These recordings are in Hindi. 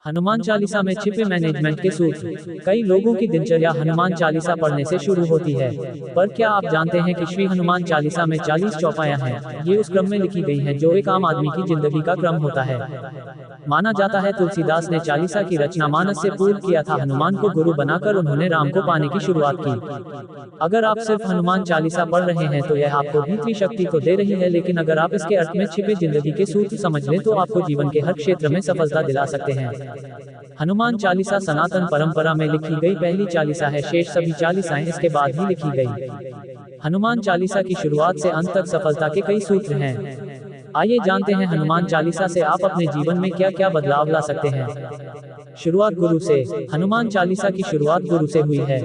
हनुमान चालीसा में छिपे मैनेजमेंट के सूत्र। कई लोगों की दिनचर्या हनुमान चालीसा पढ़ने से शुरू होती है, पर क्या आप जानते हैं कि श्री हनुमान चालीसा में 40 चौपायां हैं। ये उस क्रम में लिखी गई हैं जो एक आम आदमी की जिंदगी का क्रम होता है। माना जाता है तुलसीदास ने चालीसा की रचना मानस से पूर्व किया था। हनुमान को गुरु बनाकर उन्होंने राम को पाने की शुरुआत की। अगर आप सिर्फ हनुमान चालीसा पढ़ रहे हैं तो यह आपको भीतरी शक्ति तो दे रही है, लेकिन अगर आप इसके अर्थ में छिपे जिंदगी के सूत्र समझ लें तो आपको जीवन के हर क्षेत्र में सफलता दिला सकते हैं। हनुमान चालीसा सनातन परंपरा में लिखी गई पहली चालीसा है। शेष सभी चालीसाएं इसके बाद ही लिखी गई। हनुमान चालीसा की शुरुआत से अंत तक सफलता के कई सूत्र हैं। आइए जानते हैं हनुमान चालीसा से आप अपने जीवन में क्या क्या बदलाव ला सकते हैं। शुरुआत गुरु से। हनुमान चालीसा की शुरुआत गुरु से हुई है।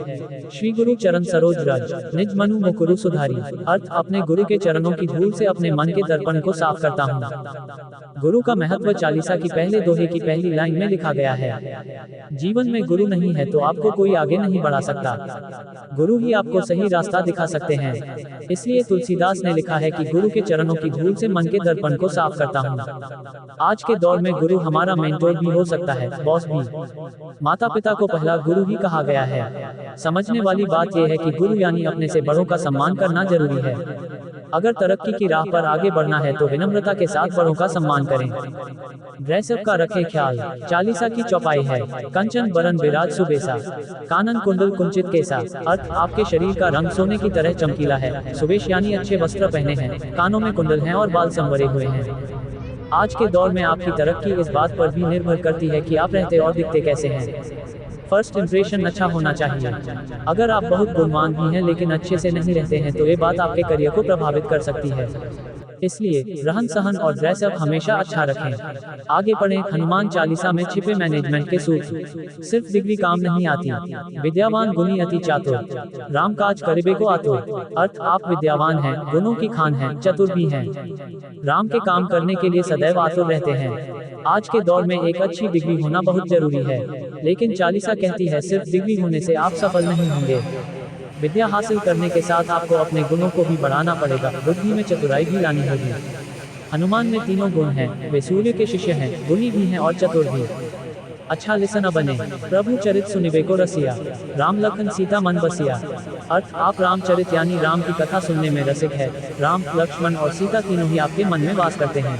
श्री गुरु चरण सरोज रज निज मनु मुकुरु सुधारी। अर्थ, अपने गुरु के चरणों की धूल से अपने मन के दर्पण को साफ करता हूँ। गुरु का महत्व चालीसा की पहले दोहे की पहली लाइन में लिखा गया है। जीवन में गुरु नहीं है तो आपको कोई आगे नहीं बढ़ा सकता। गुरु ही आपको सही रास्ता दिखा सकते हैं। इसलिए तुलसीदास ने लिखा है कि गुरु के चरणों की धूल से मन के दर्पण को साफ करता हूँ। आज के दौर में गुरु हमारा मेंटोर भी हो सकता है, बॉस भी। माता पिता को पहला गुरु ही कहा गया है। समझने वाली बात यह है कि गुरु यानी अपने से बड़ों का सम्मान करना जरूरी है। अगर तरक्की की राह पर आगे बढ़ना है तो विनम्रता के साथ बड़ों का सम्मान करें। ड्रेसअप का रखें ख्याल। चालीसा की चौपाई है। कंचन बरन बिराज सुबेसा, कानन कुंडल कुंचित केसा। अर्थ, आपके शरीर का रंग सोने की तरह चमकीला है। सुबेश यानी अच्छे वस्त्र पहने हैं, कानों में कुंडल हैं और बाल संवरे हुए हैं। आज के दौर में आपकी तरक्की इस बात पर भी निर्भर करती है कि आप रहते और दिखते कैसे हैं। फर्स्ट इंप्रेशन अच्छा होना चाहिए। अगर आप बहुत गुणवान भी हैं लेकिन अच्छे से नहीं रहते हैं तो ये बात आपके करियर को प्रभावित कर सकती है। इसलिए रहन सहन और ड्रेसअप हमेशा अच्छा रखें। आगे पढ़ें। हनुमान चालीसा में छिपे मैनेजमेंट के सूत्र। सिर्फ डिग्री काम नहीं आती, विद्यावान गुणी अति चातुर, राम काज करिबे को आतुर। अर्थ, आप विद्यावान हैं, गुणों की खान हैं, चतुर भी हैं, राम के काम करने के लिए सदैव आतुर रहते हैं। आज के दौर में एक अच्छी डिग्री होना बहुत जरूरी है, लेकिन चालीसा कहती है सिर्फ डिग्री होने से आप सफल नहीं होंगे। विद्या हासिल करने के साथ आपको अपने गुणों को भी बढ़ाना पड़ेगा। बुद्धि में चतुराई भी लानी होगी। हनुमान में तीनों गुण हैं। वे सूर्य के शिष्य हैं, गुणी भी हैं और चतुर भी। अच्छा लिसन बने, प्रभु चरित सुनिबे को रसिया, राम लखन सीता मन बसिया। अर्थ, आप रामचरित यानी राम की कथा सुनने में रसिक है। राम, लक्ष्मण और सीता तीनों ही आपके मन में वास करते हैं।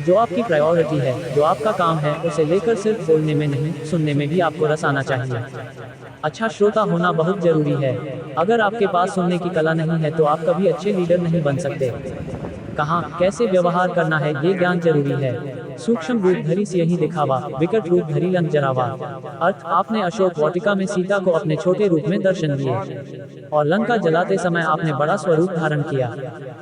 जो आपकी प्रायोरिटी है, जो आपका काम है, उसे लेकर सिर्फ बोलने में नहीं, सुनने में भी आपको रस आना चाहिए। अच्छा श्रोता होना बहुत जरूरी है। अगर आपके पास सुनने की कला नहीं है तो आप कभी अच्छे लीडर नहीं बन सकते। कहाँ कैसे व्यवहार करना है ये ज्ञान जरूरी है। सूक्ष्म रूप धरी से यही दिखावा, विकट रूप धरी लंक जरावा। अर्थ, आपने अशोक वाटिका में सीता को अपने छोटे रूप में दर्शन दिए और लंका जलाते समय आपने बड़ा स्वरूप धारण किया।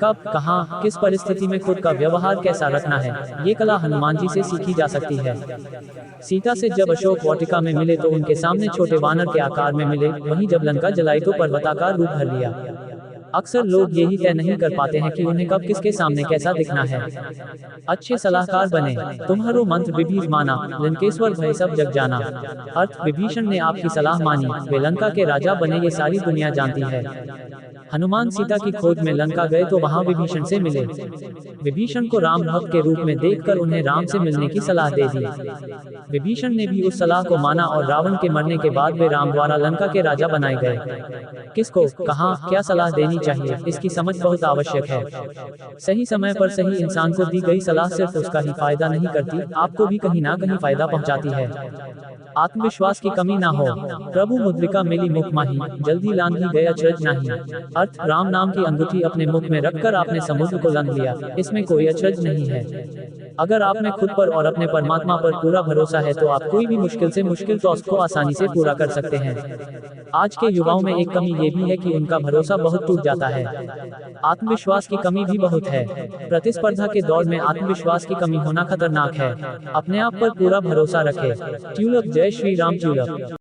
कब, कहाँ, किस परिस्थिति में खुद का व्यवहार कैसा रखना है, ये कला हनुमान जी से सीखी जा सकती है। सीता से जब अशोक वाटिका में मिले तो उनके सामने छोटे वानर के आकार में मिले, वहीं जब लंका जलाई तो पर्वताकार रूप धर लिया। अक्सर लोग यही तय नहीं कर पाते हैं कि उन्हें कब किसके सामने कैसा दिखना है। अच्छे सलाहकार बने। तुम्हारो मंत्र विभीष माना, लंकेश्वर भय सब जग जाना। अर्थ, विभीषण ने आपकी सलाह मानी, वे लंका के राजा बने, ये सारी दुनिया जानती है। हनुमान सीता की खोज में लंका गए तो वहां विभीषण से मिले। विभीषण को राम भक्त के रूप में देखकर उन्हें राम से मिलने की सलाह दे दी। विभीषण ने भी उस सलाह को माना और रावण के मरने के बाद वे राम द्वारा लंका के राजा बनाए गए। किसको, कहां, क्या सलाह देनी चाहिए, इसकी समझ बहुत आवश्यक है। सही समय पर सही इंसान को दी गई सलाह सिर्फ उसका ही फायदा नहीं करती, आपको भी कहीं ना कहीं फायदा पहुंचाती है। आत्मविश्वास की कमी ना हो। प्रभु मुद्रिका मिली मुख माही, जल्दी लांघी गया अचरज नाही। अर्थ, राम नाम की अंगूठी अपने मुख में रखकर आपने समुद्र को लांघ लिया, इसमें कोई अचरज नहीं है। अगर आप में खुद पर और अपने परमात्मा पर पूरा भरोसा है तो आप कोई भी मुश्किल से मुश्किल टास्क को आसानी से पूरा कर सकते हैं। आज के युवाओं में एक कमी ये भी है कि उनका भरोसा बहुत टूट जाता है। आत्मविश्वास की कमी भी बहुत है। प्रतिस्पर्धा के दौर में आत्मविश्वास की कमी होना खतरनाक है। अपने आप पर पूरा भरोसा रखें। ट्यूलिप, जय श्री राम। ट्यूलिप।